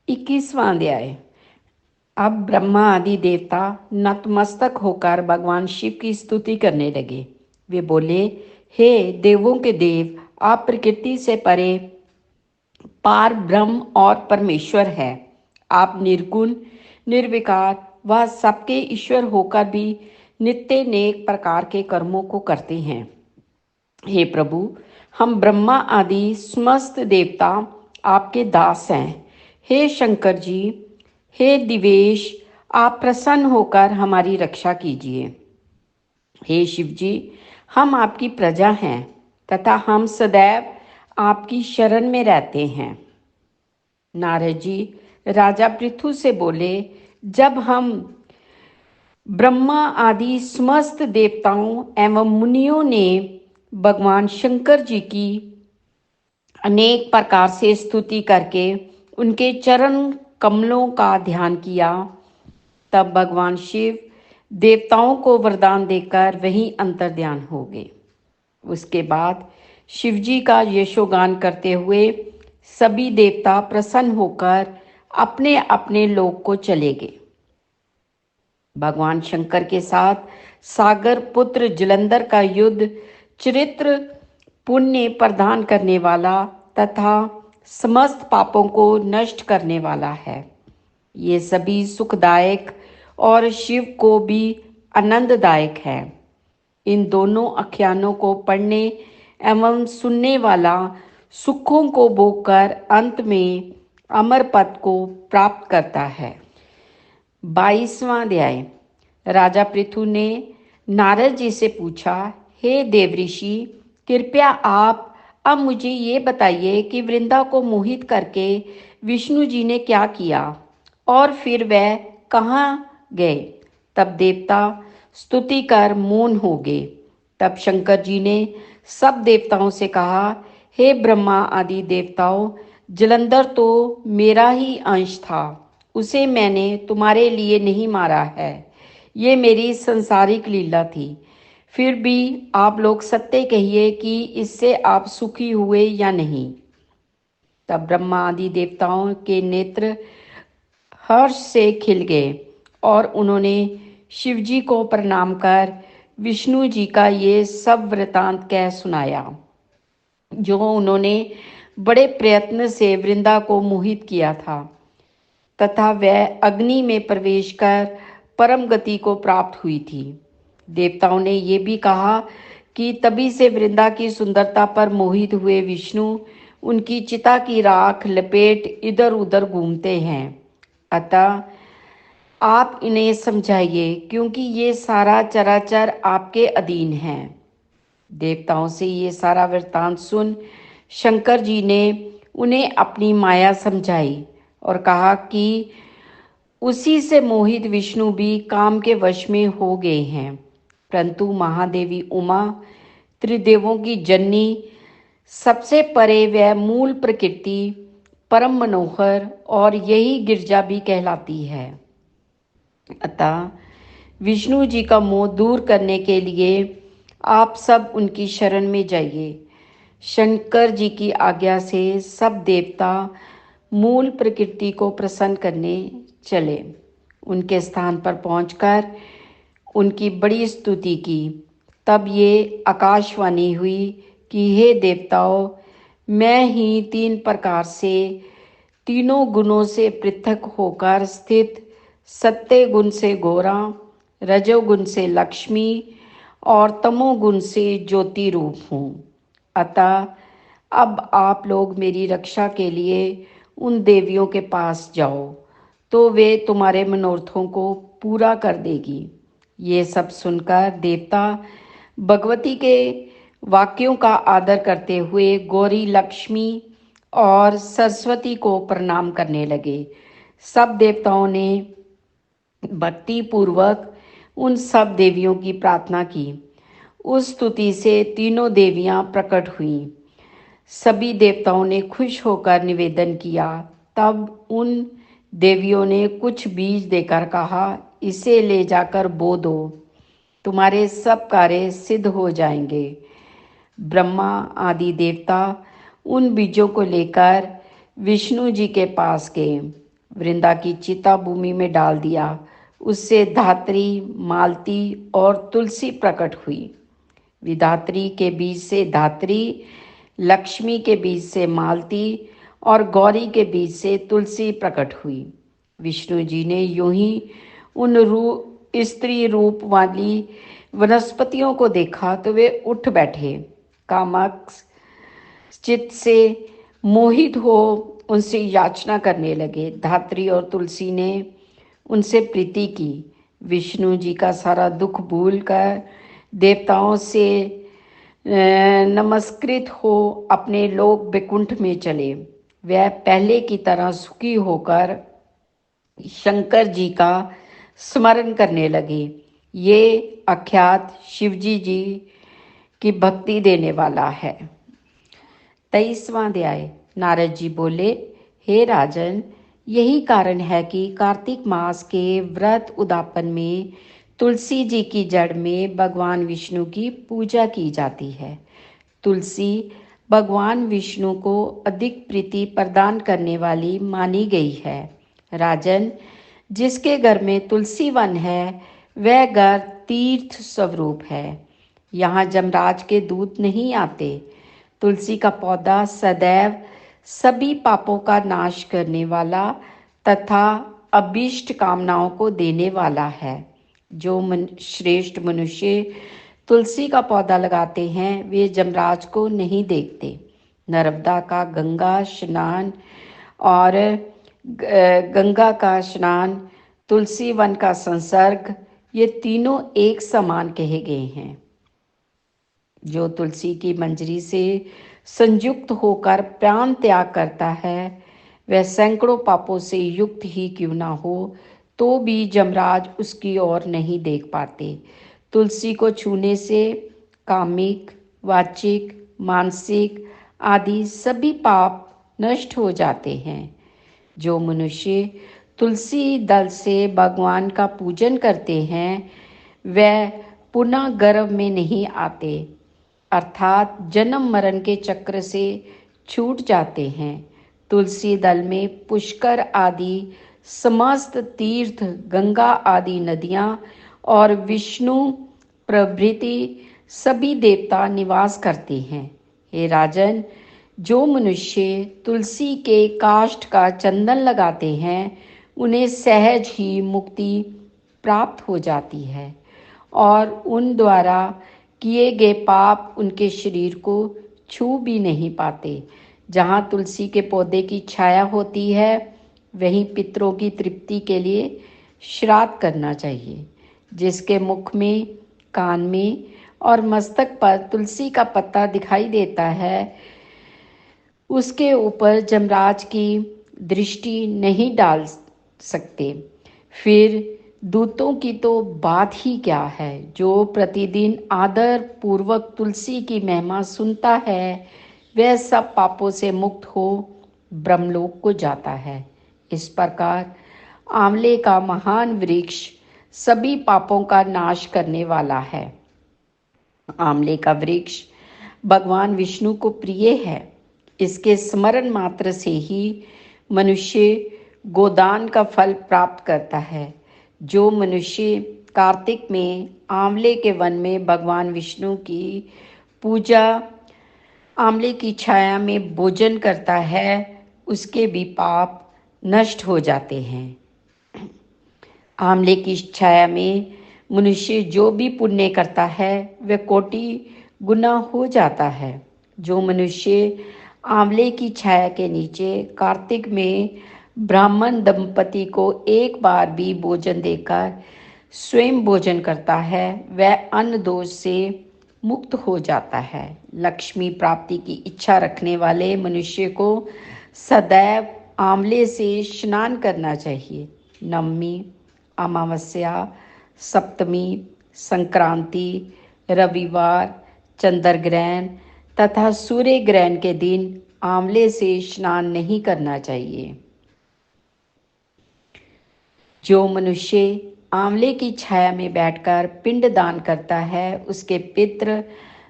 21वां अध्याय। अब ब्रह्मा आदि देवता नतमस्तक होकर भगवान शिव की स्तुति करने लगे। वे बोले, हे देवों के देव, आप प्रकृति से परे पार ब्रह्म और परमेश्वर है। आप निर्गुण, निर्विकार व सबके ईश्वर होकर भी नित्य नेक प्रकार के कर्मों को करते हैं। हे प्रभु, हम ब्रह्मा आदि समस्त देवता आपके दास हैं। हे शंकर जी, हे दिवेश, आप प्रसन्न होकर हमारी रक्षा कीजिए। हे शिव जी, हम आपकी प्रजा हैं तथा हम सदैव आपकी शरण में रहते हैं। नारद जी राजा पृथु से बोले, जब हम ब्रह्मा आदि समस्त देवताओं एवं मुनियों ने भगवान शंकर जी की अनेक प्रकार से स्तुति करके उनके चरण कमलों का ध्यान किया, तब भगवान शिव देवताओं को वरदान देकर वहीं अंतर्ध्यान हो गए। उसके बाद शिवजी का यशोगान करते हुए सभी देवता प्रसन्न होकर अपने अपने लोक को चले गए। भगवान शंकर के साथ सागर पुत्र जलंधर का युद्ध चरित्र पुण्य प्रदान करने वाला तथा समस्त पापों को नष्ट करने वाला है। ये सभी सुखदायक और शिव को भी आनंददायक है। इन दोनों आख्यानों को पढ़ने एवं सुनने वाला सुखों को भोगकर अंत में अमर पद को प्राप्त करता है। 22वां अध्याय। राजा पृथु ने नारद जी से पूछा, हे देवऋषि, कृपया आप अब मुझे ये बताइए कि वृंदा को मोहित करके विष्णु जी ने क्या किया और फिर वह कहाँ गए। तब देवता स्तुति कर मौन हो गए। तब शंकर जी ने सब देवताओं से कहा, हे ब्रह्मा आदि देवताओं, जलंधर तो मेरा ही अंश था, उसे मैंने तुम्हारे लिए नहीं मारा है। ये मेरी संसारिक लीला थी। फिर भी आप लोग सत्य कहिए कि इससे आप सुखी हुए या नहीं। तब ब्रह्मा आदि देवताओं के नेत्र हर्ष से खिल गए और उन्होंने शिवजी को प्रणाम कर विष्णु जी का ये सब वृतांत कह सुनाया, जो उन्होंने बड़े प्रयत्न से वृंदा को मोहित किया था तथा वह अग्नि में प्रवेश कर परम गति को प्राप्त हुई थी। देवताओं ने ये भी कहा कि तभी से वृंदा की सुंदरता पर मोहित हुए विष्णु उनकी चिता की राख लपेट इधर उधर घूमते हैं। अतः आप इन्हें समझाइए, क्योंकि ये सारा चराचर आपके अधीन है। देवताओं से ये सारा वृत्तांत सुन शंकर जी ने उन्हें अपनी माया समझाई और कहा कि उसी से मोहित विष्णु भी काम के वश में हो गए हैं। परंतु महादेवी उमा, त्रिदेवों की जननी, सबसे परे वह मूल प्रकृति परम मनोहर और यही गिरजा भी कहलाती है। अतः विष्णु जी का मोह दूर करने के लिए आप सब उनकी शरण में जाइए। शंकर जी की आज्ञा से सब देवता मूल प्रकृति को प्रसन्न करने चले। उनके स्थान पर पहुंचकर उनकी बड़ी स्तुति की। तब ये आकाशवाणी हुई कि हे देवताओं, मैं ही 3 प्रकार से तीनों गुणों से पृथक होकर स्थित सत्य गुण से गोरा, रजोगुण से लक्ष्मी और तमोगुण से ज्योति रूप हूँ। अतः अब आप लोग मेरी रक्षा के लिए उन देवियों के पास जाओ, तो वे तुम्हारे मनोरथों को पूरा कर देगी। ये सब सुनकर देवता भगवती के वाक्यों का आदर करते हुए गौरी, लक्ष्मी और सरस्वती को प्रणाम करने लगे। सब देवताओं ने भक्ति पूर्वक उन सब देवियों की प्रार्थना की। उस स्तुति से तीनों देवियां प्रकट हुईं। सभी देवताओं ने खुश होकर निवेदन किया। तब उन देवियों ने कुछ बीज देकर कहा, इसे ले जाकर बो दो, तुम्हारे सब कार्य सिद्ध हो जाएंगे। ब्रह्मा आदि देवता उन बीजों को लेकर विष्णु जी के पास गए। वृंदा की चिता भूमि में डाल दिया। उससे धात्री, मालती और तुलसी प्रकट हुई। विधात्री के बीज से धात्री, लक्ष्मी के बीज से मालती और गौरी के बीज से तुलसी प्रकट हुई। विष्णु जी ने यूं ही उन स्त्री रूप वाली वनस्पतियों को देखा तो वे उठ बैठे। कामक चित्त से मोहित हो उनसे याचना करने लगे। धात्री और तुलसी ने उनसे प्रीति की। विष्णु जी का सारा दुख भूल कर देवताओं से नमस्कृत हो अपने लोक बैकुंठ में चले। वह पहले की तरह सुखी होकर शंकर जी का स्मरण करने लगे। ये आख्यात शिवजी जी की भक्ति देने वाला है। 23वां अध्याय। नारद जी बोले, हे राजन, यही कारण है कि कार्तिक मास के व्रत उद्यापन में तुलसी जी की जड़ में भगवान विष्णु की पूजा की जाती है। तुलसी भगवान विष्णु को अधिक प्रीति प्रदान करने वाली मानी गई है। राजन, जिसके घर में तुलसी वन है वह घर तीर्थ स्वरूप है। यहाँ जमराज के दूत नहीं आते। तुलसी का पौधा सदैव सभी पापों का नाश करने वाला तथा अभीष्ट कामनाओं को देने वाला है। जो श्रेष्ठ मनुष्य तुलसी का पौधा लगाते हैं वे जमराज को नहीं देखते। नर्मदा का गंगा स्नान और गंगा का स्नान, तुलसी वन का संसर्ग, ये तीनों एक समान कहे गए हैं। जो तुलसी की मंजरी से संयुक्त होकर प्राण त्याग करता है वह सैकड़ों पापों से युक्त ही क्यों ना हो तो भी जमराज उसकी ओर नहीं देख पाते। तुलसी को छूने से कामिक, वाचिक, मानसिक आदि सभी पाप नष्ट हो जाते हैं। जो मनुष्य तुलसी दल से भगवान का पूजन करते हैं वह पुनः गर्भ में नहीं आते, अर्थात जन्म मरण के चक्र से छूट जाते हैं। तुलसी दल में पुष्कर आदि समस्त तीर्थ, गंगा आदि नदियां और विष्णु प्रभृति सभी देवता निवास करते हैं। हे राजन, जो मनुष्य तुलसी के काष्ठ का चंदन लगाते हैं उन्हें सहज ही मुक्ति प्राप्त हो जाती है और उन द्वारा किए गए पाप उनके शरीर को छू भी नहीं पाते। जहाँ तुलसी के पौधे की छाया होती है वहीं पितरों की तृप्ति के लिए श्राद्ध करना चाहिए। जिसके मुख में, कान में और मस्तक पर तुलसी का पत्ता दिखाई देता है उसके ऊपर जमराज की दृष्टि नहीं डाल सकते। फिर दूतों की तो बात ही क्या है। जो प्रतिदिन आदर पूर्वक तुलसी की महिमा सुनता है वह सब पापों से मुक्त हो ब्रह्मलोक को जाता है। इस प्रकार आंवले का महान वृक्ष सभी पापों का नाश करने वाला है। आंवले का वृक्ष भगवान विष्णु को प्रिय है। इसके स्मरण मात्र से ही मनुष्य गोदान का फल प्राप्त करता है। जो मनुष्य कार्तिक में आंवले के वन में भगवान विष्णु की पूजा, आंवले की छाया में भोजन करता है उसके भी पाप नष्ट हो जाते हैं। आंवले की छाया में मनुष्य जो भी पुण्य करता है वह कोटि गुना हो जाता है। जो मनुष्य आंवले की छाया के नीचे कार्तिक में ब्राह्मण दंपति को एक बार भी भोजन देकर स्वयं भोजन करता है वह अन्न दोष से मुक्त हो जाता है। लक्ष्मी प्राप्ति की इच्छा रखने वाले मनुष्य को सदैव आंवले से स्नान करना चाहिए। नवमी, अमावस्या, सप्तमी, संक्रांति, रविवार, चंद्र ग्रहण तथा सूर्य ग्रहण के दिन आंवले से स्नान नहीं करना चाहिए। जो मनुष्य आंवले की छाया में बैठकर पिंड दान करता है उसके पितृ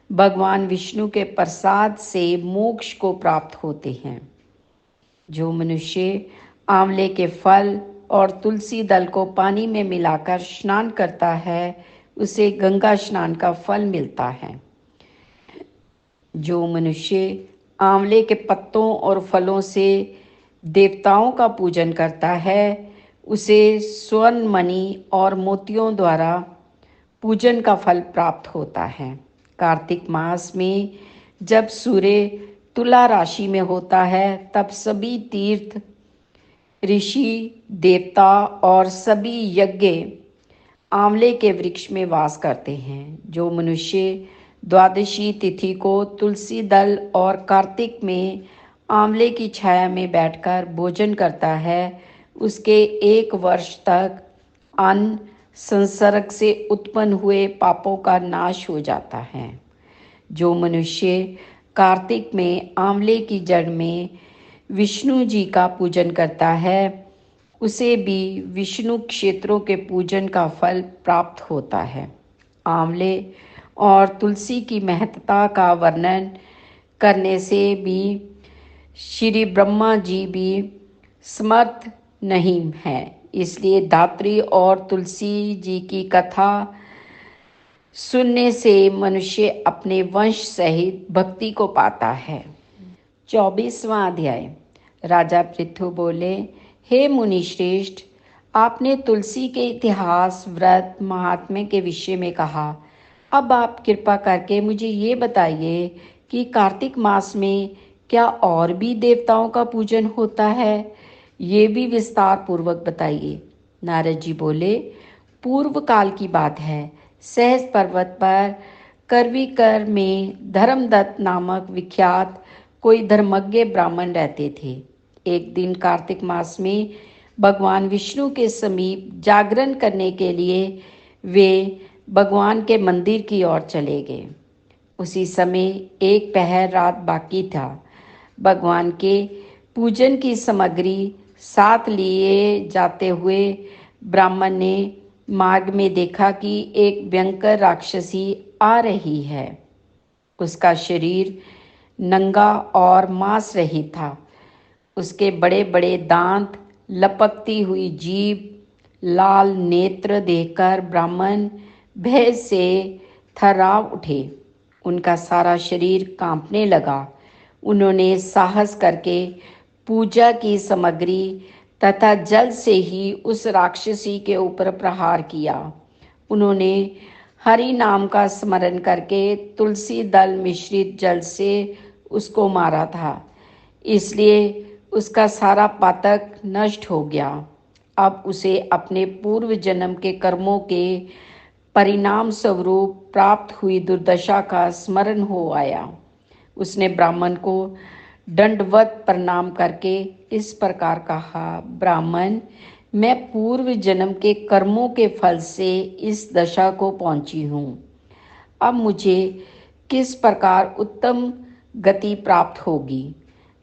भगवान विष्णु के प्रसाद से मोक्ष को प्राप्त होते हैं। जो मनुष्य आंवले के फल और तुलसी दल को पानी में मिलाकर स्नान करता है, उसे गंगा स्नान का फल मिलता है। जो मनुष्य आंवले के पत्तों और फलों से देवताओं का पूजन करता है, उसे स्वर्ण मणि और मोतियों द्वारा पूजन का फल प्राप्त होता है। कार्तिक मास में जब सूर्य तुला राशि में होता है, तब सभी तीर्थ, ऋषि, देवता और सभी यज्ञ आंवले के वृक्ष में वास करते हैं। जो मनुष्य द्वादशी तिथि को तुलसी दल और कार्तिक में आंवले की छाया में बैठकर भोजन करता है, उसके 1 वर्ष तक अन्न संसर्ग से उत्पन्न हुए पापों का नाश हो जाता है। जो मनुष्य कार्तिक में आंवले की जड़ में विष्णु जी का पूजन करता है, उसे भी विष्णु क्षेत्रों के पूजन का फल प्राप्त होता है। आंवले और तुलसी की महत्ता का वर्णन करने से भी श्री ब्रह्मा जी भी समर्थ नहीं है, इसलिए धात्री और तुलसी जी की कथा सुनने से मनुष्य अपने वंश सहित भक्ति को पाता है। 24वां अध्याय। राजा पृथु बोले, हे मुनि श्रेष्ठ, आपने तुलसी के इतिहास, व्रत, महात्म्य के विषय में कहा। अब आप कृपा करके मुझे ये बताइए कि कार्तिक मास में क्या और भी देवताओं का पूजन होता है? ये भी विस्तार पूर्वक बताइए। नारद जी बोले, पूर्व काल की बात है। सहज पर्वत पर करवीकर में धर्मदत्त नामक विख्यात कोई धर्मज्ञ ब्राह्मण रहते थे। एक दिन कार्तिक मास में भगवान विष्णु के समीप जागरण करने के लिए वे भगवान के मंदिर की ओर चले गए। उसी समय एक पहर रात बाकी था। भगवान के पूजन की सामग्री साथ लिए जाते हुए ब्राह्मण ने मार्ग में देखा कि एक भयंकर राक्षसी आ रही है। उसका शरीर नंगा और मांस रहित था। उसके बड़े बड़े दांत, लपकती हुई जीभ, लाल नेत्र देखकर ब्राह्मण भय से थर्राव उठे। उनका सारा शरीर कांपने लगा। उन्होंने साहस करके पूजा की सामग्री तथा जल से ही उस राक्षसी के ऊपर प्रहार किया। उन्होंने हरि नाम का स्मरण करके तुलसी दल मिश्रित जल से उसको मारा था, इसलिए उसका सारा पातक नष्ट हो गया। अब उसे अपने पूर्व जन्म के कर्मों के परिणाम स्वरूप प्राप्त हुई दुर्दशा का स्मरण हो आया। उसने ब्राह्मण को दंडवत प्रणाम करके इस प्रकार कहा, ब्राह्मण, मैं पूर्व जन्म के कर्मों के फल से इस दशा को पहुंची हूँ। अब मुझे किस प्रकार उत्तम गति प्राप्त होगी?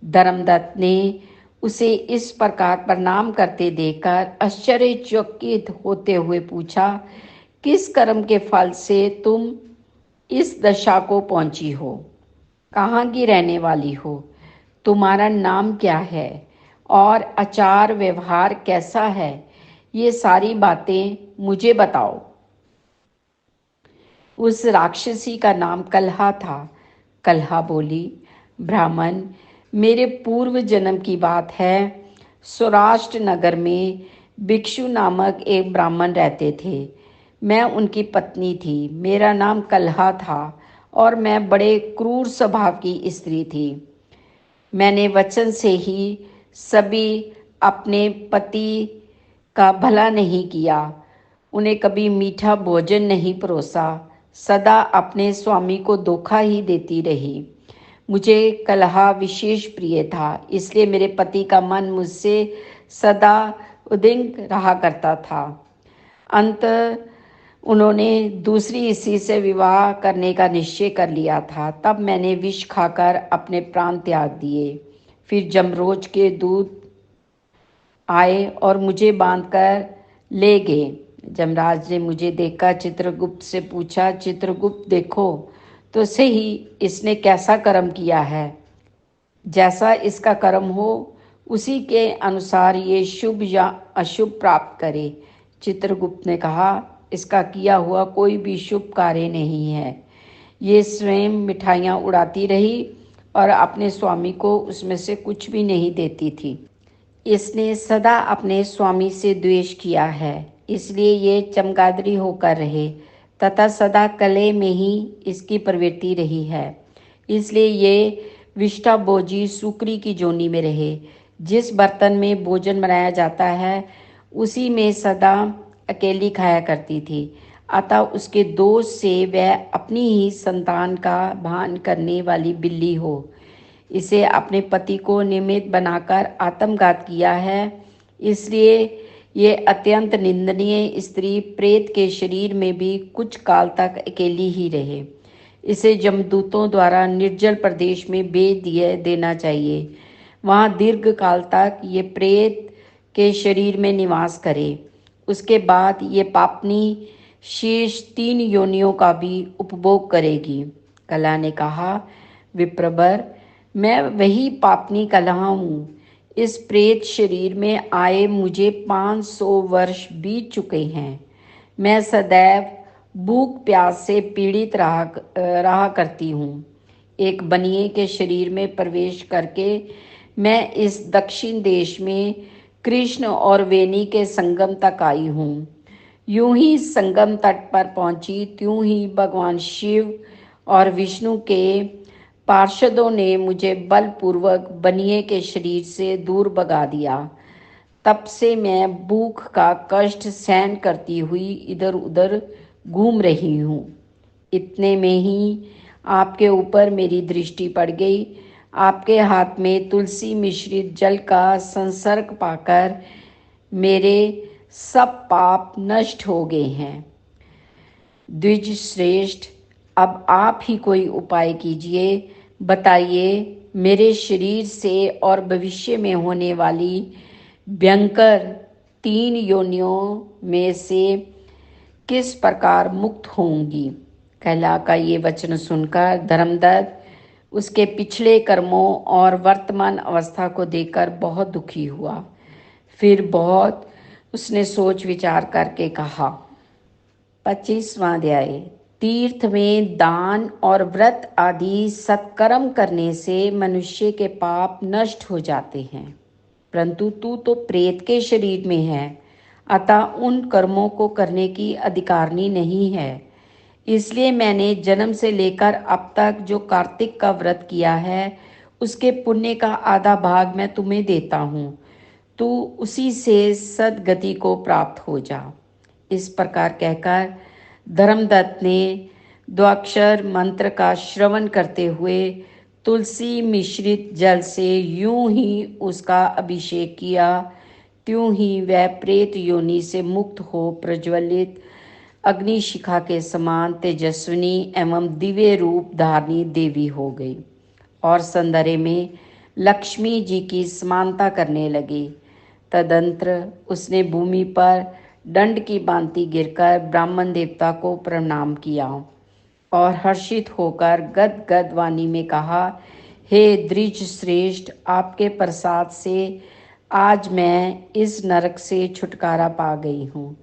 धर्मदत्त ने उसे इस प्रकार प्रणाम करते देखकर आश्चर्यचकित होते हुए पूछा, किस कर्म के फल से तुम इस दशा को पहुंची हो? कहाँ की रहने वाली हो? तुम्हारा नाम क्या है और आचार व्यवहार कैसा है? ये सारी बातें मुझे बताओ। उस राक्षसी का नाम कलहा था। कलहा बोली, ब्राह्मण, मेरे पूर्व जन्म की बात है। सौराष्ट्र नगर में भिक्षु नामक एक ब्राह्मण रहते थे। मैं उनकी पत्नी थी। मेरा नाम कलहा था और मैं बड़े क्रूर स्वभाव की स्त्री थी। मैंने वचन से ही सभी अपने पति का भला नहीं किया। उन्हें कभी मीठा भोजन नहीं परोसा। सदा अपने स्वामी को धोखा ही देती रही। मुझे कलहा विशेष प्रिय था, इसलिए मेरे पति का मन मुझसे सदा उदिंग रहा करता था। अंत उन्होंने दूसरी स्त्री से विवाह करने का निश्चय कर लिया था। तब मैंने विष खाकर अपने प्राण त्याग दिए। फिर जमरोज के दूत आए और मुझे बांधकर ले गए। जमराज ने मुझे देखा चित्रगुप्त से पूछा, चित्रगुप्त देखो तो सही इसने कैसा कर्म किया है। जैसा इसका कर्म हो उसी के अनुसार ये शुभ या अशुभ प्राप्त करे। चित्रगुप्त ने कहा, इसका किया हुआ कोई भी शुभ कार्य नहीं है। ये स्वयं मिठाइयाँ उड़ाती रही और अपने स्वामी को उसमें से कुछ भी नहीं देती थी। इसने सदा अपने स्वामी से द्वेष किया है, इसलिए ये चमगादड़ी होकर रहे तथा सदा कले में ही इसकी प्रवृत्ति रही है। इसलिए ये विष्टाभोजी सुकरी की जोनी में रहे। जिस बर्तन में भोजन बनाया जाता है उसी में सदा अकेली खाया करती थी। अतः उसके दोष से वह अपनी ही संतान का भान करने वाली बिल्ली हो। इसे अपने पति को निमित्त बनाकर आत्मघात किया है, इसलिए ये अत्यंत निंदनीय स्त्री प्रेत के शरीर में भी कुछ काल तक अकेली ही रहे। इसे जमदूतों द्वारा निर्जल प्रदेश में भेज देना चाहिए। वहाँ दीर्घ काल तक ये प्रेत के शरीर में निवास करे। उसके बाद ये पापनी शेष 3 योनियों का भी उपभोग करेगी। कला ने कहा, विप्रवर, मैं वही पापनी कलह हूँ। इस प्रेत शरीर में आए मुझे 500 वर्ष बीत चुके हैं। मैं सदैव भूख प्यास से पीड़ित रहा करती हूँ। एक बनिए के शरीर में प्रवेश करके मैं इस दक्षिण देश में कृष्ण और वेणी के संगम तक आई हूँ। यूं ही संगम तट पर पहुंची त्यों ही भगवान शिव और विष्णु के पार्षदों ने मुझे बलपूर्वक बनिए के शरीर से दूर भगा दिया। तब से मैं भूख का कष्ट सहन करती हुई इधर उधर घूम रही हूँ। इतने में ही आपके ऊपर मेरी दृष्टि पड़ गई। आपके हाथ में तुलसी मिश्रित जल का संसर्ग पाकर मेरे सब पाप नष्ट हो गए हैं। द्विज श्रेष्ठ, अब आप ही कोई उपाय कीजिए। बताइए, मेरे शरीर से और भविष्य में होने वाली भयंकर 3 योनियों में से किस प्रकार मुक्त होंगी। कैला का ये वचन सुनकर धर्मदत्त उसके पिछले कर्मों और वर्तमान अवस्था को देखकर बहुत दुखी हुआ। फिर बहुत उसने सोच विचार करके कहा। 25वां अध्याय। तीर्थ में दान और व्रत आदि सत्कर्म करने से मनुष्य के पाप नष्ट हो जाते हैं, परंतु तू तो प्रेत के शरीर में है, अतः उन कर्मों को करने की अधिकारिणी नहीं है। इसलिए मैंने जन्म से लेकर अब तक जो कार्तिक का व्रत किया है उसके पुण्य का आधा भाग मैं तुम्हें देता हूँ। तू उसी से सद्गति को प्राप्त हो जा। इस प्रकार कहकर धर्मदत्त ने द्वाक्षर मंत्र का श्रवण करते हुए तुलसी मिश्रित जल से यूं ही उसका अभिषेक किया, त्यों ही वह प्रेत योनि से मुक्त हो प्रज्वलित अग्निशिखा के समान तेजस्विनी एवं दिव्य रूप धारणी देवी हो गई और सौंदर्य में लक्ष्मी जी की समानता करने लगी। तदंतर उसने भूमि पर दंड की भांति गिरकर ब्राह्मण देवता को प्रणाम किया और हर्षित होकर गद वाणी में कहा, हे द्विज श्रेष्ठ, आपके प्रसाद से आज मैं इस नरक से छुटकारा पा गई हूँ।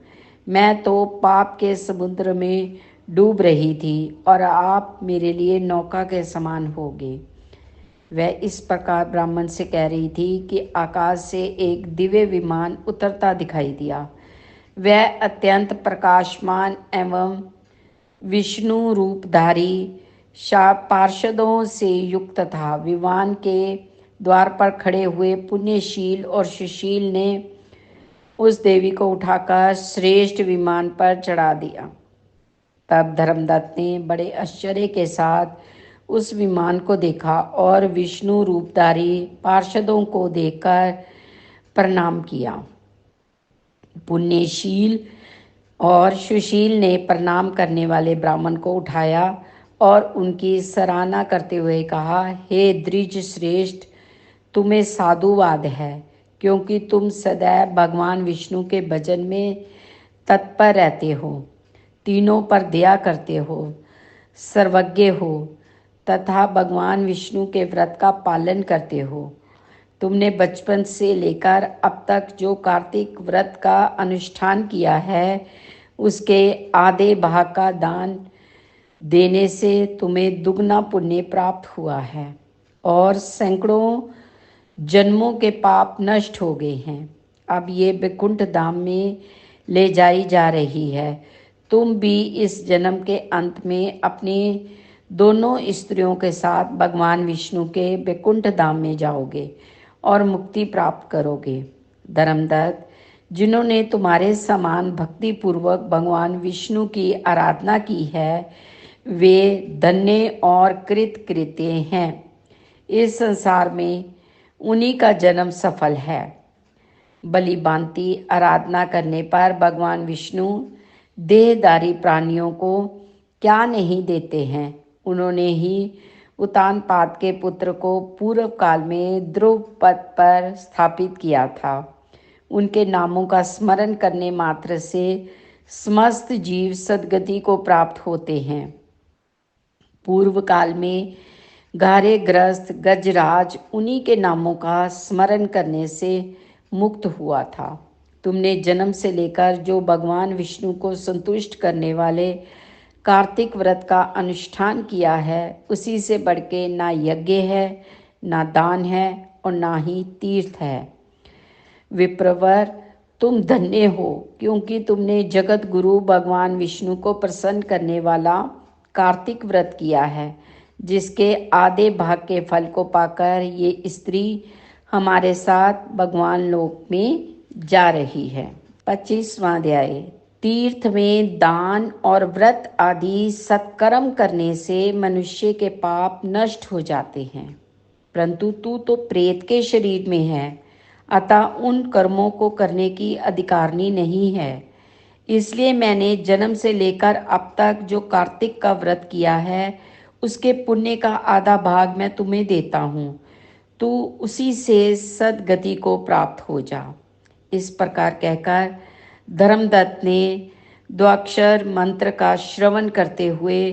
मैं तो पाप के समुद्र में डूब रही थी और आप मेरे लिए नौका के समान हो गए। वह इस प्रकार ब्राह्मण से कह रही थी कि आकाश से एक दिव्य विमान उतरता दिखाई दिया। वह अत्यंत प्रकाशमान एवं विष्णु रूपधारी पार्षदों से युक्त था। विमान के द्वार पर खड़े हुए पुण्यशील और सुशील ने उस देवी को उठाकर श्रेष्ठ विमान पर चढ़ा दिया। तब धर्मदत्त ने बड़े आश्चर्य के साथ उस विमान को देखा और विष्णु रूपधारी पार्षदों को देखकर प्रणाम किया। पुण्यशील और सुशील ने प्रणाम करने वाले ब्राह्मण को उठाया और उनकी सराहना करते हुए कहा, हे द्विज श्रेष्ठ, तुम्हें साधुवाद है, क्योंकि तुम सदैव भगवान विष्णु के भजन में तत्पर रहते हो, तीनों पर दया करते हो, सर्वज्ञ हो तथा भगवान विष्णु के व्रत का पालन करते हो। तुमने बचपन से लेकर अब तक जो कार्तिक व्रत का अनुष्ठान किया है उसके आधे भाग का दान देने से तुम्हें दुगना पुण्य प्राप्त हुआ है और सैकड़ों जन्मों के पाप नष्ट हो गए हैं। अब ये वैकुंठ धाम में ले जाई जा रही है। तुम भी इस जन्म के अंत में अपनी दोनों स्त्रियों के साथ भगवान विष्णु के वैकुंठ धाम में जाओगे और मुक्ति प्राप्त करोगे। धर्मदत्त, जिन्होंने तुम्हारे समान भक्ति पूर्वक भगवान विष्णु की आराधना की है वे धन्य और कृतकृत्य हैं। इस संसार में उन्हीं का जन्म सफल है। बलि भांति आराधना करने पर भगवान विष्णु देहधारी प्राणियों को क्या नहीं देते हैं। उन्होंने ही उत्तानपाद के पुत्र को पूर्व काल में ध्रुव पद पर स्थापित किया था। उनके नामों का स्मरण करने मात्र से समस्त जीव सद्गति को प्राप्त होते हैं। पूर्व काल में गारे ग्रस्त गजराज उन्हीं के नामों का स्मरण करने से मुक्त हुआ था। तुमने जन्म से लेकर जो भगवान विष्णु को संतुष्ट करने वाले कार्तिक व्रत का अनुष्ठान किया है उसी से बढ़ के ना यज्ञ है, ना दान है और ना ही तीर्थ है। विप्रवर, तुम धन्य हो क्योंकि तुमने जगत गुरु भगवान विष्णु को प्रसन्न करने वाला कार्तिक व्रत किया है, जिसके आधे भाग के फल को पाकर ये स्त्री हमारे साथ भगवान लोक में जा रही है। 25वां अध्याय। तीर्थ में दान और व्रत आदि सत्कर्म करने से मनुष्य के पाप नष्ट हो जाते हैं, परंतु तू तो प्रेत के शरीर में है, अतः उन कर्मों को करने की अधिकारनी नहीं है। इसलिए मैंने जन्म से लेकर अब तक जो कार्तिक का व्रत किया है उसके पुण्य का आधा भाग मैं तुम्हें देता हूँ। तू उसी से सद्गति को प्राप्त हो जा। इस प्रकार कहकर धर्मदत्त ने द्वाक्षर मंत्र का श्रवण करते हुए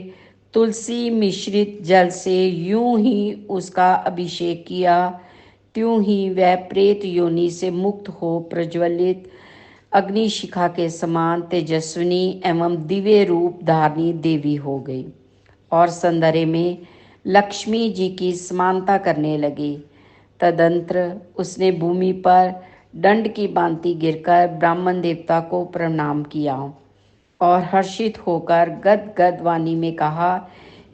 तुलसी मिश्रित जल से यूं ही उसका अभिषेक किया, त्यों ही वह प्रेत योनि से मुक्त हो प्रज्वलित अग्निशिखा के समान तेजस्विनी एवं दिव्य रूप धारणी देवी हो गई और सौंदर्य में लक्ष्मी जी की समानता करने लगी। तदंतर उसने भूमि पर दंड की भांति गिरकर ब्राह्मण देवता को प्रणाम किया और हर्षित होकर गद गद वाणी में कहा,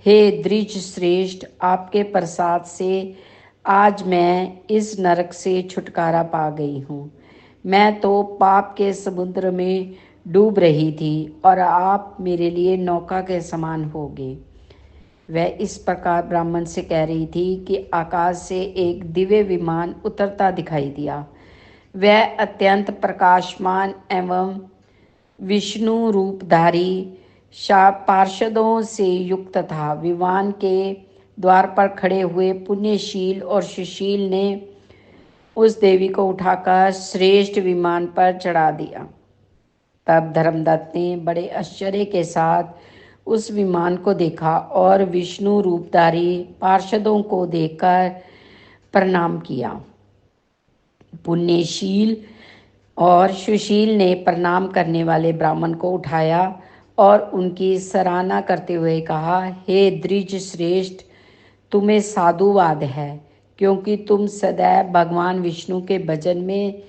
हे द्विज श्रेष्ठ, आपके प्रसाद से आज मैं इस नरक से छुटकारा पा गई हूँ। मैं तो पाप के समुद्र में डूब रही थी और आप मेरे लिए नौका के समान होगे। वह इस प्रकार ब्राह्मण से कह रही थी कि आकाश से एक दिव्य विमान उतरता दिखाई दिया। वह अत्यंत प्रकाशमान एवं विष्णु रूपधारी पार्षदों से युक्त था। विमान के द्वार पर खड़े हुए पुण्यशील और सुशील ने उस देवी को उठाकर श्रेष्ठ विमान पर चढ़ा दिया। तब धर्मदत्त ने बड़े आश्चर्य के साथ उस विमान को देखा और विष्णु रूपधारी पार्षदों को देखकर प्रणाम किया। पुण्यशील और सुशील ने प्रणाम करने वाले ब्राह्मण को उठाया और उनकी सराहना करते हुए कहा, हे द्विज श्रेष्ठ, तुम्हें साधुवाद है क्योंकि तुम सदैव भगवान विष्णु के भजन में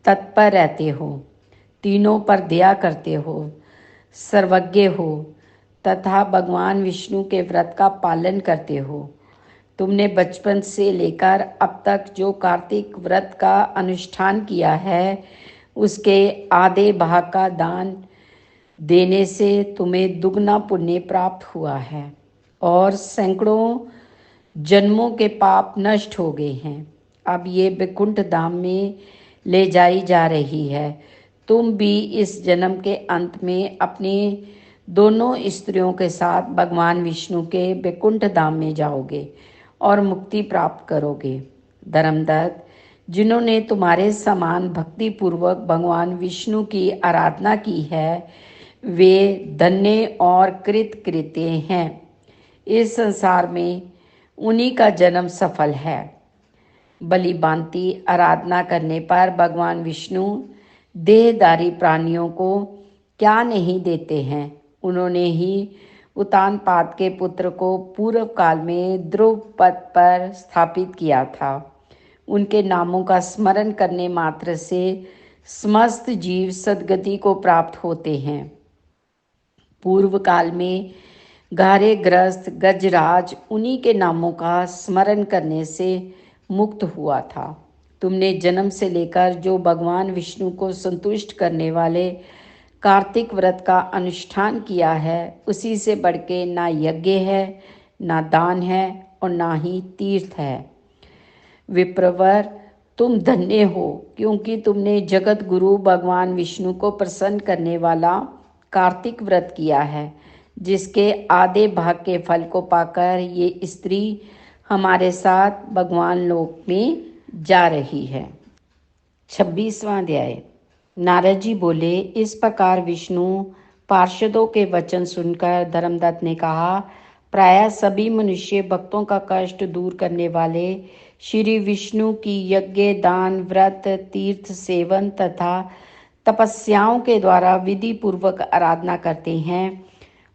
तत्पर रहते हो, तीनों पर दया करते हो, सर्वज्ञ हो तथा भगवान विष्णु के व्रत का पालन करते हो। तुमने बचपन से लेकर अब तक जो कार्तिक व्रत का अनुष्ठान किया है उसके आधे भाग का दान देने से तुम्हें दुगना पुण्य प्राप्त हुआ है और सैकड़ों जन्मों के पाप नष्ट हो गए हैं। अब ये वैकुंठ धाम में ले जाई जा रही है। तुम भी इस जन्म के अंत में अपनी दोनों स्त्रियों के साथ भगवान विष्णु के वैकुंठ धाम में जाओगे और मुक्ति प्राप्त करोगे। धर्मदत्त, जिन्होंने तुम्हारे समान भक्ति पूर्वक भगवान विष्णु की आराधना की है वे धन्य और कृतकृत्य हैं। इस संसार में उन्हीं का जन्म सफल है। बलि बांति आराधना करने पर भगवान विष्णु देहधारी प्राणियों को क्या नहीं देते हैं। उन्होंने ही उत्तानपाद के पुत्र को पूर्व काल में ध्रुव पद पर स्थापित किया था। उनके नामों का स्मरण करने मात्र से समस्त जीव सद्गति को प्राप्त होते हैं। पूर्व काल में गारे ग्रस्त गजराज उन्हीं के नामों का स्मरण करने से मुक्त हुआ था। तुमने जन्म से लेकर जो भगवान विष्णु को संतुष्ट करने वाले कार्तिक व्रत का अनुष्ठान किया है, उसी से बढ़ के ना यज्ञ है, ना दान है और ना ही तीर्थ है। विप्रवर, तुम धन्य हो, क्योंकि तुमने जगत गुरु भगवान विष्णु को प्रसन्न करने वाला कार्तिक व्रत किया है, जिसके आधे भाग के फल को पाकर ये स्त्री हमारे साथ भगवान लोक में जा रही है। 26वां अध्याय। नारद जी बोले, इस प्रकार विष्णु पार्षदों के वचन सुनकर धर्मदत्त ने कहा, प्रायः सभी मनुष्य भक्तों का कष्ट दूर करने वाले श्री विष्णु की यज्ञ दान व्रत तीर्थ सेवन तथा तपस्याओं के द्वारा विधि पूर्वक आराधना करते हैं।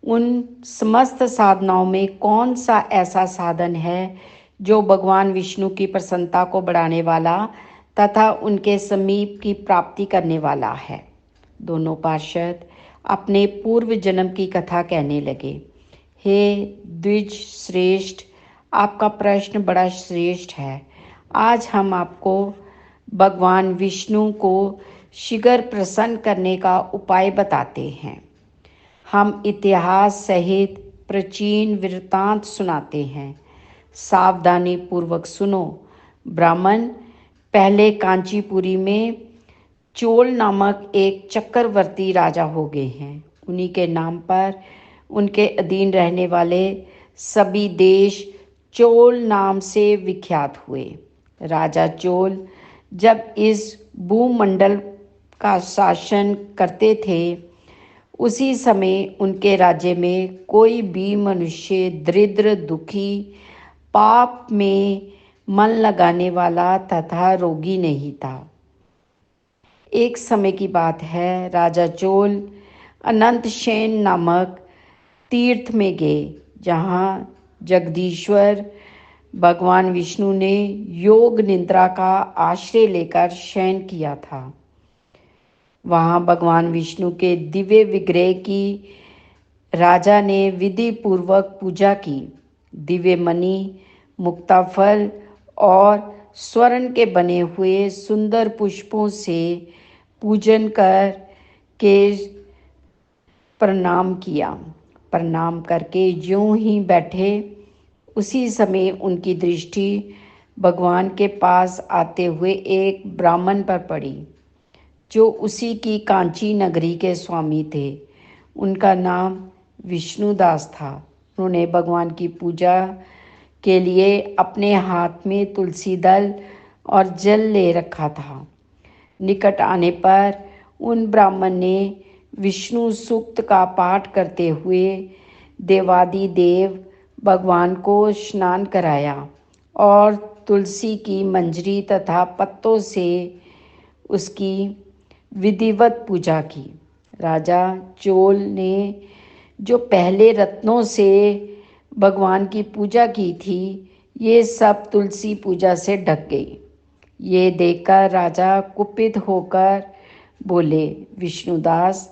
उन समस्त साधनाओं में कौन सा ऐसा साधन है जो भगवान विष्णु की प्रसन्नता को बढ़ाने वाला तथा उनके समीप की प्राप्ति करने वाला है। दोनों पार्षद अपने पूर्व जन्म की कथा कहने लगे। हे द्विज श्रेष्ठ, आपका प्रश्न बड़ा श्रेष्ठ है। आज हम आपको भगवान विष्णु को शीघ्र प्रसन्न करने का उपाय बताते हैं। हम इतिहास सहित प्राचीन वृत्तांत सुनाते हैं। सावधानी पूर्वक सुनो। ब्राह्मण, पहले कांचीपुरी में चोल नामक एक चक्रवर्ती राजा हो गए हैं। उन्हीं के नाम पर उनके अधीन रहने वाले सभी देश चोल नाम से विख्यात हुए। राजा चोल जब इस भूमंडल का शासन करते थे, उसी समय उनके राज्य में कोई भी मनुष्य दरिद्र, दुखी, पाप में मन लगाने वाला तथा रोगी नहीं था। एक समय की बात है, राजा चोल अनंत शयन नामक तीर्थ में गए, जहाँ जगदीश्वर भगवान विष्णु ने योग निद्रा का आश्रय लेकर शयन किया था। वहाँ भगवान विष्णु के दिव्य विग्रह की राजा ने विधि पूर्वक पूजा की। दिव्य मणि, मुक्ताफल और स्वर्ण के बने हुए सुंदर पुष्पों से पूजन कर के प्रणाम किया। प्रणाम करके ज्यों ही बैठे, उसी समय उनकी दृष्टि भगवान के पास आते हुए एक ब्राह्मण पर पड़ी, जो उसी की कांची नगरी के स्वामी थे। उनका नाम विष्णुदास था। उन्होंने भगवान की पूजा के लिए अपने हाथ में तुलसी दल और जल ले रखा था। निकट आने पर उन ब्राह्मण ने विष्णु सूक्त का पाठ करते हुए देवादिदेव भगवान को स्नान कराया और तुलसी की मंजरी तथा पत्तों से उसकी विधिवत पूजा की। राजा चोल ने जो पहले रत्नों से भगवान की पूजा की थी, ये सब तुलसी पूजा से ढक गई। ये देखकर राजा कुपित होकर बोले, विष्णुदास,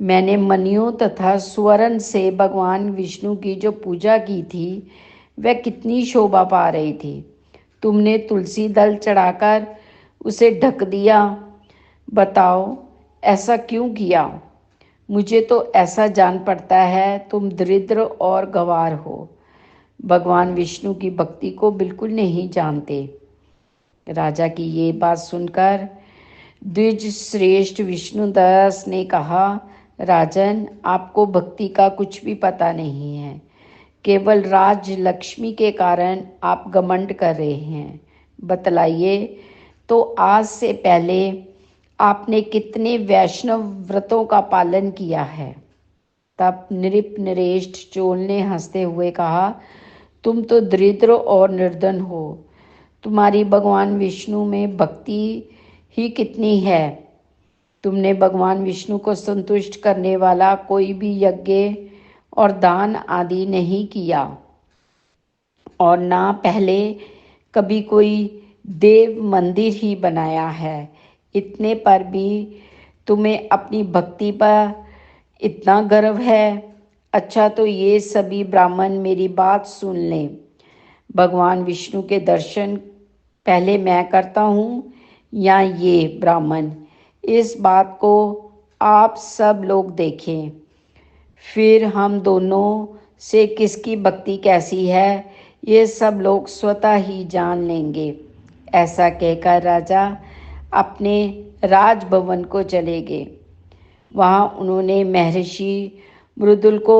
मैंने मणियों तथा स्वर्ण से भगवान विष्णु की जो पूजा की थी, वह कितनी शोभा पा रही थी। तुमने तुलसी दल चढ़ाकर उसे ढक दिया। बताओ, ऐसा क्यों किया? मुझे तो ऐसा जान पड़ता है तुम दरिद्र और गंवार हो, भगवान विष्णु की भक्ति को बिल्कुल नहीं जानते। राजा की ये बात सुनकर द्विज श्रेष्ठ विष्णुदास ने कहा, राजन, आपको भक्ति का कुछ भी पता नहीं है। केवल राज लक्ष्मी के कारण आप घमंड कर रहे हैं। बतलाइए, तो आज से पहले आपने कितने वैष्णव व्रतों का पालन किया है? तब नृप नरेष्ठ चोल ने हंसते हुए कहा, तुम तो दरिद्र और निर्धन हो। तुम्हारी भगवान विष्णु में भक्ति ही कितनी है। तुमने भगवान विष्णु को संतुष्ट करने वाला कोई भी यज्ञ और दान आदि नहीं किया, और ना पहले कभी कोई देव मंदिर ही बनाया है। इतने पर भी तुम्हें अपनी भक्ति पर इतना गर्व है। अच्छा, तो ये सभी ब्राह्मण मेरी बात सुन लें। भगवान विष्णु के दर्शन पहले मैं करता हूँ या ये ब्राह्मण, इस बात को आप सब लोग देखें, फिर हम दोनों से किसकी भक्ति कैसी है ये सब लोग स्वतः ही जान लेंगे। ऐसा कहकर राजा अपने राजभवन को चले गए। वहाँ उन्होंने महर्षि मृदुल को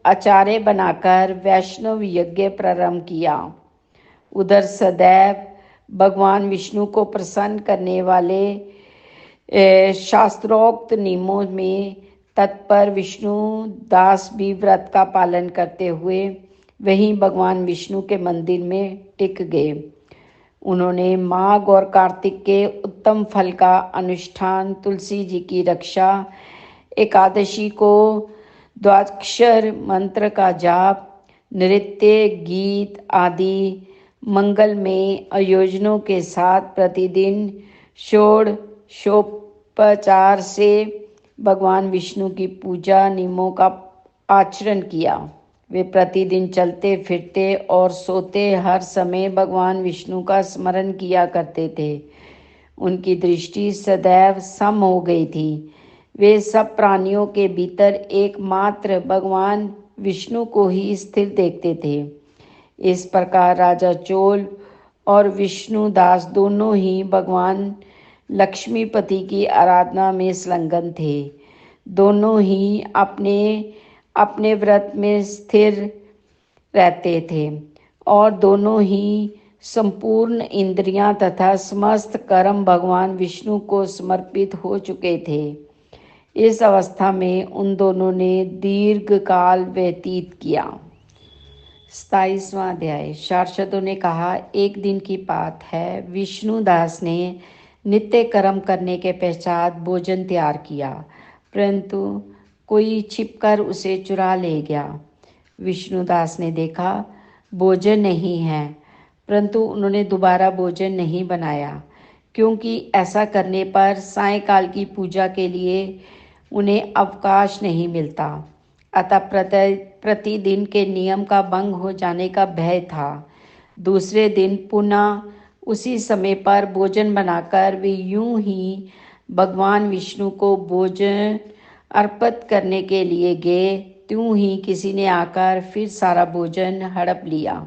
आचार्य बनाकर वैष्णव यज्ञ प्रारंभ किया। उधर सदैव भगवान विष्णु को प्रसन्न करने वाले शास्त्रोक्त नियमों में तत्पर विष्णु दास भी व्रत का पालन करते हुए वहीं भगवान विष्णु के मंदिर में टिक गए। उन्होंने माघ और कार्तिक के उत्तम फल का अनुष्ठान, तुलसी जी की रक्षा, एकादशी को द्वादशाक्षर मंत्र का जाप, नृत्य गीत आदि मंगलमय आयोजनों के साथ प्रतिदिन षोडशोपचार से भगवान विष्णु की पूजा नियमों का आचरण किया। वे प्रतिदिन चलते फिरते और सोते हर समय भगवान विष्णु का स्मरण किया करते थे। उनकी दृष्टि सदैव सम हो गई थी। वे सब प्राणियों के भीतर एकमात्र भगवान विष्णु को ही स्थिर देखते थे। इस प्रकार राजा चोल और विष्णुदास दोनों ही भगवान लक्ष्मीपति की आराधना में संलग्न थे। दोनों ही अपने अपने व्रत में स्थिर रहते थे और दोनों ही संपूर्ण इंद्रियां तथा समस्त कर्म भगवान विष्णु को समर्पित हो चुके थे। इस अवस्था में उन दोनों ने दीर्घ काल व्यतीत किया। 27वां अध्याय। पार्षदों ने कहा, एक दिन की बात है, विष्णुदास ने नित्य कर्म करने के पश्चात भोजन तैयार किया, परंतु कोई छिपकर उसे चुरा ले गया। विष्णुदास ने देखा भोजन नहीं है, परंतु उन्होंने दोबारा भोजन नहीं बनाया, क्योंकि ऐसा करने पर सायंकाल की पूजा के लिए उन्हें अवकाश नहीं मिलता। अतः प्रतिदिन के नियम का भंग हो जाने का भय था। दूसरे दिन पुनः उसी समय पर भोजन बनाकर वे यूं ही भगवान विष्णु को भोजन अर्पित करने के लिए गए, त्यों ही किसी ने आकर फिर सारा भोजन हड़प लिया।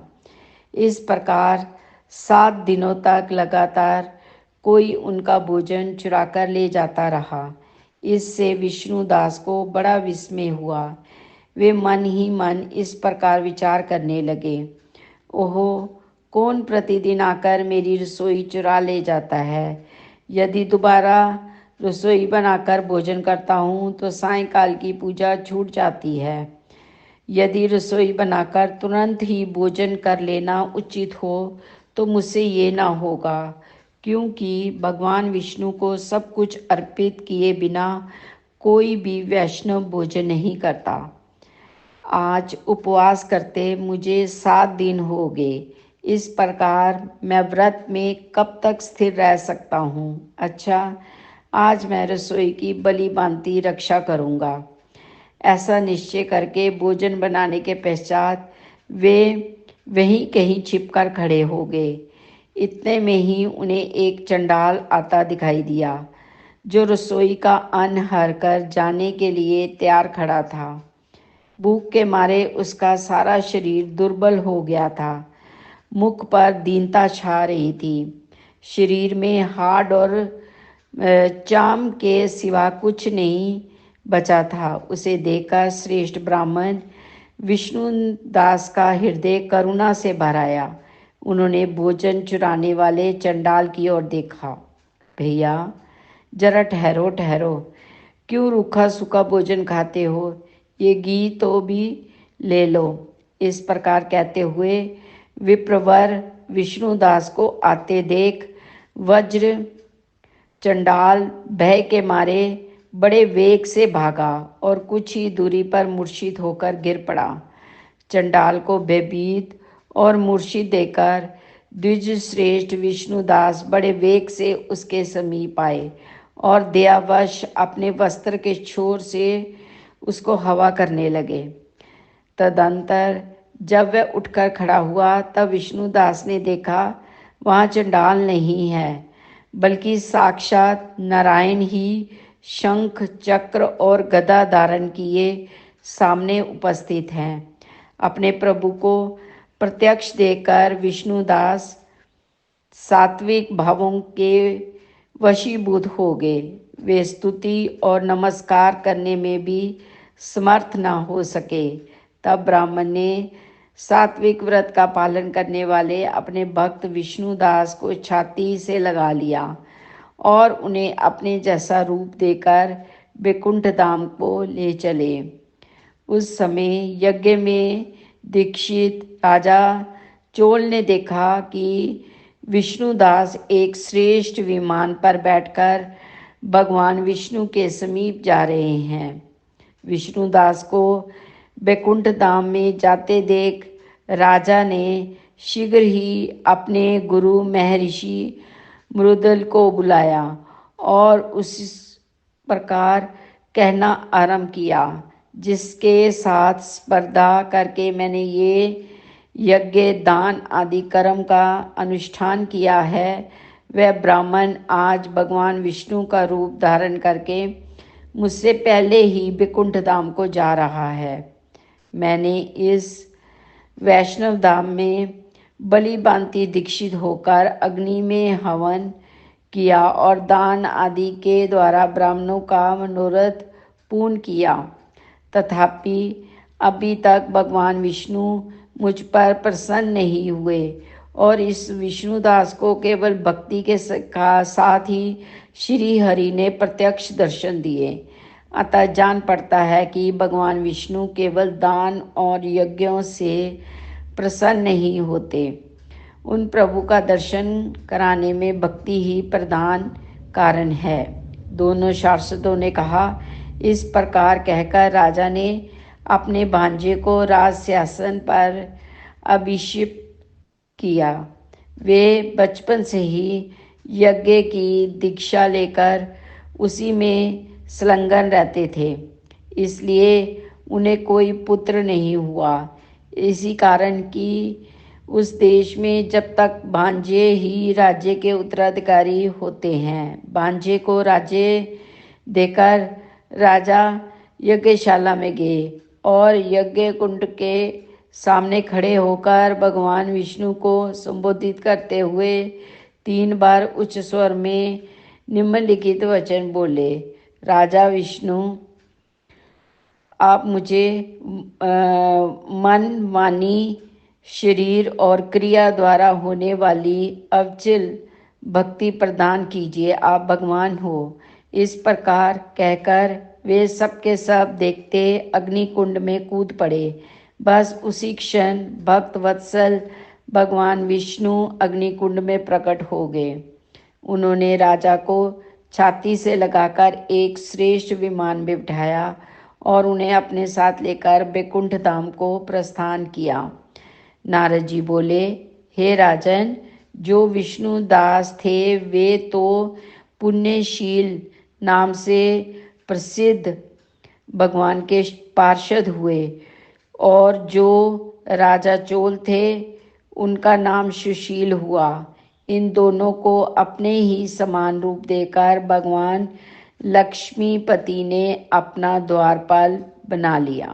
इस प्रकार 7 दिनों तक लगातार कोई उनका भोजन चुराकर ले जाता रहा। इससे विष्णुदास को बड़ा विस्मय हुआ। वे मन ही मन इस प्रकार विचार करने लगे, ओहो, कौन प्रतिदिन आकर मेरी रसोई चुरा ले जाता है। यदि दोबारा रसोई बनाकर भोजन करता हूँ तो सायंकाल की पूजा छूट जाती है। यदि रसोई बनाकर तुरंत ही भोजन कर लेना उचित हो तो मुझसे ये ना होगा, क्योंकि भगवान विष्णु को सब कुछ अर्पित किए बिना कोई भी वैष्णव भोजन नहीं करता। आज उपवास करते मुझे 7 दिन हो गए। इस प्रकार मैं व्रत में कब तक स्थिर रह सकता हूँ। अच्छा, आज मैं रसोई की भली भांति रक्षा करूँगा। ऐसा निश्चय करके भोजन बनाने के पश्चात वे वहीं कहीं छिपकर खड़े हो गए। इतने में ही उन्हें एक चंडाल आता दिखाई दिया, जो रसोई का अन्न हर कर जाने के लिए तैयार खड़ा था। भूख के मारे उसका सारा शरीर दुर्बल हो गया था। मुख पर दीनता छा रही थी। शरीर में हाड़ और चाम के सिवा कुछ नहीं बचा था। उसे देखकर श्रेष्ठ ब्राह्मण विष्णुदास का हृदय करुणा से भर आया। उन्होंने भोजन चुराने वाले चंडाल की ओर देखा। भैया, जरा ठहरो ठहरो, क्यों रूखा सूखा भोजन खाते हो, ये घी तो भी ले लो। इस प्रकार कहते हुए विप्रवर विष्णुदास को आते देख वज्र चंडाल भय के मारे बड़े वेग से भागा और कुछ ही दूरी पर मूर्छित होकर गिर पड़ा। चंडाल को भयभीत और मूर्छित देकर द्विज श्रेष्ठ विष्णुदास बड़े वेग से उसके समीप आए और दयावश अपने वस्त्र के छोर से उसको हवा करने लगे। तदंतर जब वह उठकर खड़ा हुआ तब विष्णुदास ने देखा वहाँ चंडाल नहीं है, बल्कि साक्षात नारायण ही शंख चक्र और गदा धारण किए सामने उपस्थित हैं। अपने प्रभु को प्रत्यक्ष देखकर विष्णुदास सात्विक भावों के वशीभूत हो गए। वे स्तुति और नमस्कार करने में भी समर्थ न हो सके। तब ब्राह्मण ने सात्विक व्रत का पालन करने वाले अपने भक्त विष्णुदास को छाती से लगा लिया और उन्हें अपने जैसा रूप देकर वैकुंठ धाम को ले चले। उस समय यज्ञ में दीक्षित राजा चोल ने देखा कि विष्णुदास एक श्रेष्ठ विमान पर बैठकर भगवान विष्णु के समीप जा रहे हैं। विष्णुदास को वैकुंठ धाम में जाते देख राजा ने शीघ्र ही अपने गुरु महर्षि मृदल को बुलाया और उस प्रकार कहना आरंभ किया, जिसके साथ स्पर्धा करके मैंने ये यज्ञ दान आदि कर्म का अनुष्ठान किया है, वह ब्राह्मण आज भगवान विष्णु का रूप धारण करके मुझसे पहले ही वैकुंठ धाम को जा रहा है। मैंने इस वैष्णव धाम में बलि भांति दीक्षित होकर अग्नि में हवन किया और दान आदि के द्वारा ब्राह्मणों का मनोरथ पूर्ण किया। तथापि अभी तक भगवान विष्णु मुझ पर प्रसन्न नहीं हुए और इस विष्णुदास को केवल भक्ति के साथ ही श्री हरि ने प्रत्यक्ष दर्शन दिए। अतः जान पड़ता है कि भगवान विष्णु केवल दान और यज्ञों से प्रसन्न नहीं होते। उन प्रभु का दर्शन कराने में भक्ति ही प्रधान कारण है। दोनों शार्दूलों ने कहा। इस प्रकार कहकर राजा ने अपने भांजे को राज सिंहासन पर अभिषिक्त किया। वे बचपन से ही यज्ञ की दीक्षा लेकर उसी में संलग्न रहते थे, इसलिए उन्हें कोई पुत्र नहीं हुआ। इसी कारण कि उस देश में जब तक भांजे ही राज्य के उत्तराधिकारी होते हैं। भांजे को राज्य देकर राजा यज्ञशाला में गए और यज्ञ कुंड के सामने खड़े होकर भगवान विष्णु को संबोधित करते हुए 3 बार उच्च स्वर में निम्नलिखित वचन बोले। राजा विष्णु, आप मुझे मन, वाणी, शरीर और क्रिया द्वारा होने वाली अविचल भक्ति प्रदान कीजिए। आप भगवान हो। इस प्रकार कहकर वे सब के सब देखते अग्निकुंड में कूद पड़े। बस उसी क्षण भक्त वत्सल भगवान विष्णु अग्निकुंड में प्रकट हो गए। उन्होंने राजा को छाती से लगाकर एक श्रेष्ठ विमान में बिठाया और उन्हें अपने साथ लेकर वैकुंठ धाम को प्रस्थान किया। नारद जी बोले, हे राजन, जो विष्णु दास थे वे तो पुण्यशील नाम से प्रसिद्ध भगवान के पार्षद हुए और जो राजा चोल थे उनका नाम सुशील हुआ। इन दोनों को अपने ही समान रूप देकर भगवान लक्ष्मीपति ने अपना द्वारपाल बना लिया।